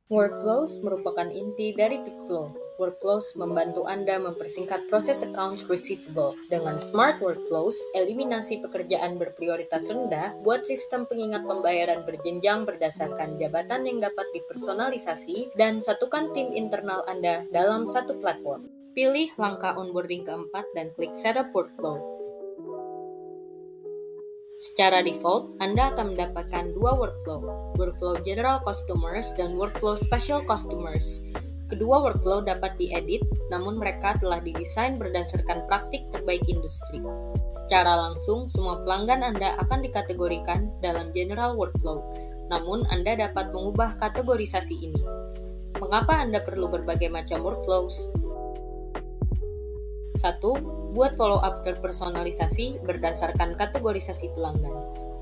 Workflows merupakan inti dari Bigflow. Workflows membantu Anda mempersingkat proses accounts receivable. Dengan Smart Workflows, eliminasi pekerjaan berprioritas rendah, buat sistem pengingat pembayaran berjenjang berdasarkan jabatan yang dapat dipersonalisasi, dan satukan tim internal Anda dalam satu platform. Pilih langkah onboarding keempat dan klik Setup Workflow. Secara default, Anda akan mendapatkan dua workflow General Customers dan Workflow Special Customers. Kedua workflow dapat diedit, namun mereka telah didesain berdasarkan praktik terbaik industri. Secara langsung, semua pelanggan Anda akan dikategorikan dalam General Workflow, namun Anda dapat mengubah kategorisasi ini. Mengapa Anda perlu berbagai macam workflows? 1. Buat follow-up terpersonalisasi berdasarkan kategorisasi pelanggan.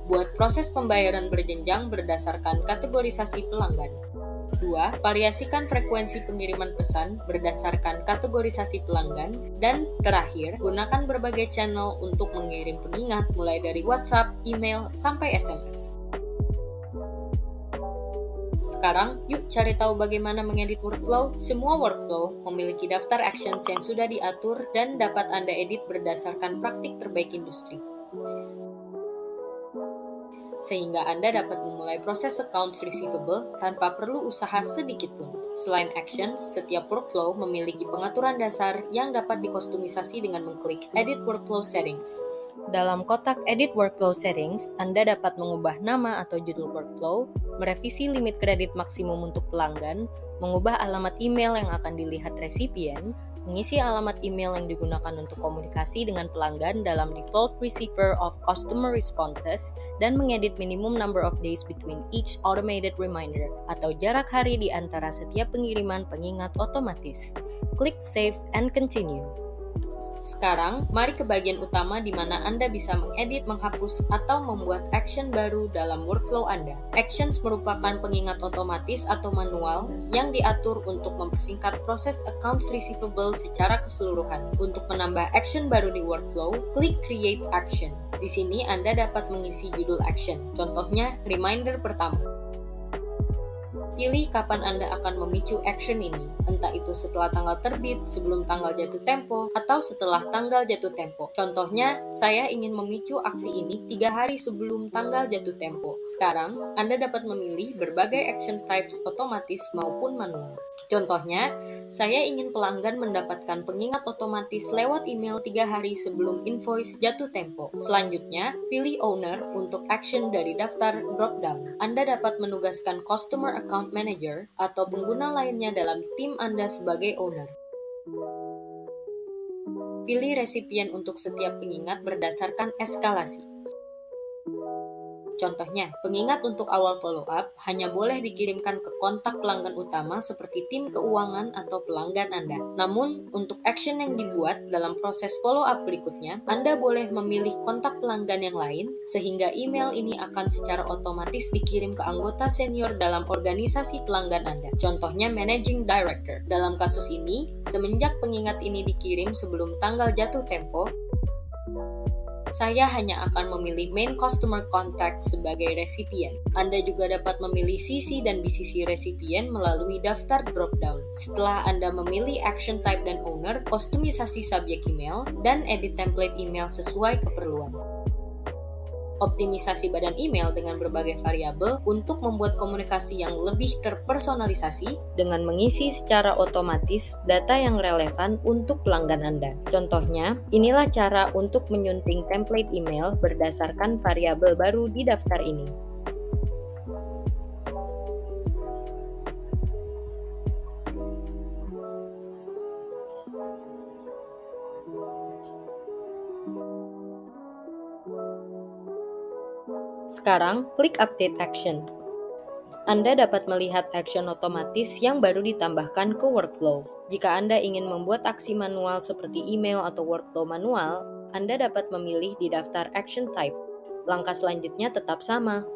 Buat proses pembayaran berjenjang berdasarkan kategorisasi pelanggan. 2. Variasikan frekuensi pengiriman pesan berdasarkan kategorisasi pelanggan. Dan terakhir, gunakan berbagai channel untuk mengirim pengingat mulai dari WhatsApp, email, sampai SMS. Sekarang, yuk cari tahu bagaimana mengedit workflow. Semua workflow memiliki daftar actions yang sudah diatur dan dapat Anda edit berdasarkan praktik terbaik industri. Sehingga Anda dapat memulai proses accounts receivable tanpa perlu usaha sedikit pun. Selain actions, setiap workflow memiliki pengaturan dasar yang dapat dikustomisasi dengan mengklik Edit Workflow Settings. Dalam kotak Edit Workflow Settings, Anda dapat mengubah nama atau judul workflow, merevisi limit kredit maksimum untuk pelanggan, mengubah alamat email yang akan dilihat resipien, mengisi alamat email yang digunakan untuk komunikasi dengan pelanggan dalam default receiver of customer responses, dan mengedit minimum number of days between each automated reminder atau jarak hari di antara setiap pengiriman pengingat otomatis. Klik Save and Continue. Sekarang, mari ke bagian utama di mana Anda bisa mengedit, menghapus, atau membuat action baru dalam workflow Anda. Actions merupakan pengingat otomatis atau manual yang diatur untuk mempersingkat proses accounts receivable secara keseluruhan. Untuk menambah action baru di workflow, klik Create Action. Di sini Anda dapat mengisi judul action. Contohnya, reminder pertama. Pilih kapan Anda akan memicu action ini, entah itu setelah tanggal terbit, sebelum tanggal jatuh tempo, atau setelah tanggal jatuh tempo. Contohnya, saya ingin memicu aksi ini 3 hari sebelum tanggal jatuh tempo. Sekarang, Anda dapat memilih berbagai action types otomatis maupun manual. Contohnya, saya ingin pelanggan mendapatkan pengingat otomatis lewat email 3 hari sebelum invoice jatuh tempo. Selanjutnya, pilih owner untuk action dari daftar drop-down. Anda dapat menugaskan Customer Account Manager atau pengguna lainnya dalam tim Anda sebagai owner. Pilih resipien untuk setiap pengingat berdasarkan eskalasi. Contohnya, pengingat untuk awal follow-up hanya boleh dikirimkan ke kontak pelanggan utama seperti tim keuangan atau pelanggan Anda. Namun, untuk action yang dibuat dalam proses follow-up berikutnya, Anda boleh memilih kontak pelanggan yang lain, sehingga email ini akan secara otomatis dikirim ke anggota senior dalam organisasi pelanggan Anda. Contohnya, Managing Director. Dalam kasus ini, semenjak pengingat ini dikirim sebelum tanggal jatuh tempo, saya hanya akan memilih main customer contact sebagai resipien. Anda juga dapat memilih CC dan BCC resipien melalui daftar drop-down. Setelah Anda memilih action type dan owner, kostumisasi subjek email, dan edit template email sesuai keperluan. Optimisasi badan email dengan berbagai variabel untuk membuat komunikasi yang lebih terpersonalisasi dengan mengisi secara otomatis data yang relevan untuk pelanggan Anda. Contohnya, inilah cara untuk menyunting template email berdasarkan variabel baru di daftar ini. Sekarang, klik Update Action. Anda dapat melihat action otomatis yang baru ditambahkan ke workflow. Jika Anda ingin membuat aksi manual seperti email atau workflow manual, Anda dapat memilih di daftar action type. Langkah selanjutnya tetap sama.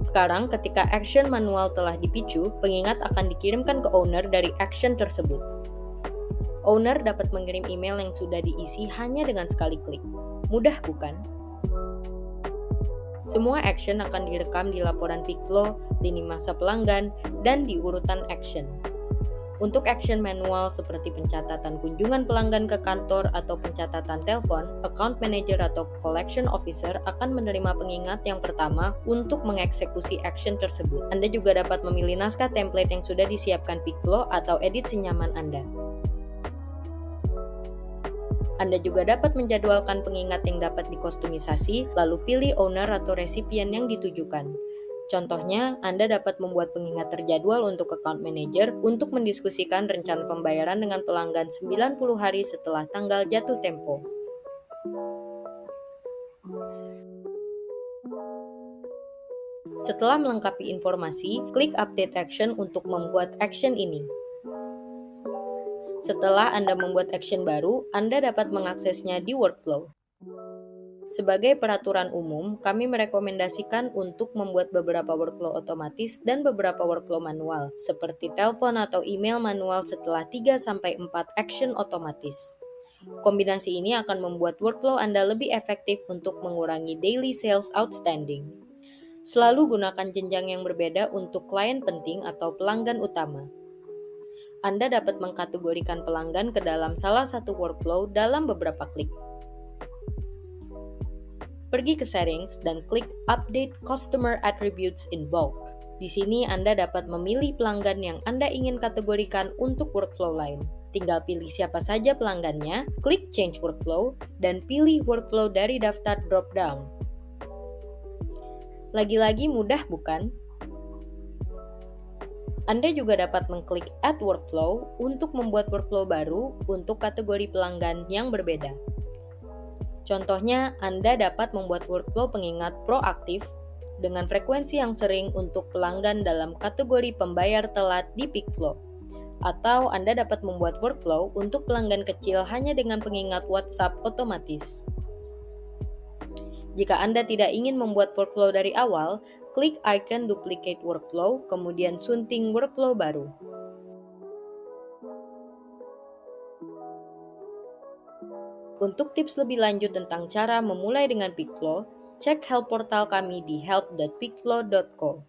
Sekarang, ketika action manual telah dipicu, pengingat akan dikirimkan ke owner dari action tersebut. Owner dapat mengirim email yang sudah diisi hanya dengan sekali klik. Mudah bukan? Semua action akan direkam di laporan Peakflow, lini masa pelanggan, dan di urutan action. Untuk action manual seperti pencatatan kunjungan pelanggan ke kantor atau pencatatan telepon, account manager atau collection officer akan menerima pengingat yang pertama untuk mengeksekusi action tersebut. Anda juga dapat memilih naskah template yang sudah disiapkan Peakflow atau edit senyaman Anda. Anda juga dapat menjadwalkan pengingat yang dapat dikostumisasi, lalu pilih owner atau resipien yang ditujukan. Contohnya, Anda dapat membuat pengingat terjadwal untuk account manager untuk mendiskusikan rencana pembayaran dengan pelanggan 90 hari setelah tanggal jatuh tempo. Setelah melengkapi informasi, klik Update Action untuk membuat action ini. Setelah Anda membuat action baru, Anda dapat mengaksesnya di workflow. Sebagai peraturan umum, kami merekomendasikan untuk membuat beberapa workflow otomatis dan beberapa workflow manual, seperti telepon atau email manual setelah 3-4 action otomatis. Kombinasi ini akan membuat workflow Anda lebih efektif untuk mengurangi daily sales outstanding. Selalu gunakan jenjang yang berbeda untuk klien penting atau pelanggan utama. Anda dapat mengkategorikan pelanggan ke dalam salah satu workflow dalam beberapa klik. Pergi ke Settings dan klik Update Customer Attributes in Bulk. Di sini Anda dapat memilih pelanggan yang Anda ingin kategorikan untuk workflow lain. Tinggal pilih siapa saja pelanggannya, klik Change Workflow, dan pilih workflow dari daftar drop-down. Lagi-lagi mudah bukan? Anda juga dapat mengklik Add Workflow untuk membuat workflow baru untuk kategori pelanggan yang berbeda. Contohnya, Anda dapat membuat workflow pengingat proaktif dengan frekuensi yang sering untuk pelanggan dalam kategori pembayar telat di Peakflow. Atau Anda dapat membuat workflow untuk pelanggan kecil hanya dengan pengingat WhatsApp otomatis. Jika Anda tidak ingin membuat workflow dari awal, klik icon Duplicate Workflow, kemudian sunting workflow baru. Untuk tips lebih lanjut tentang cara memulai dengan Peakflow, cek help portal kami di help.peakflow.co.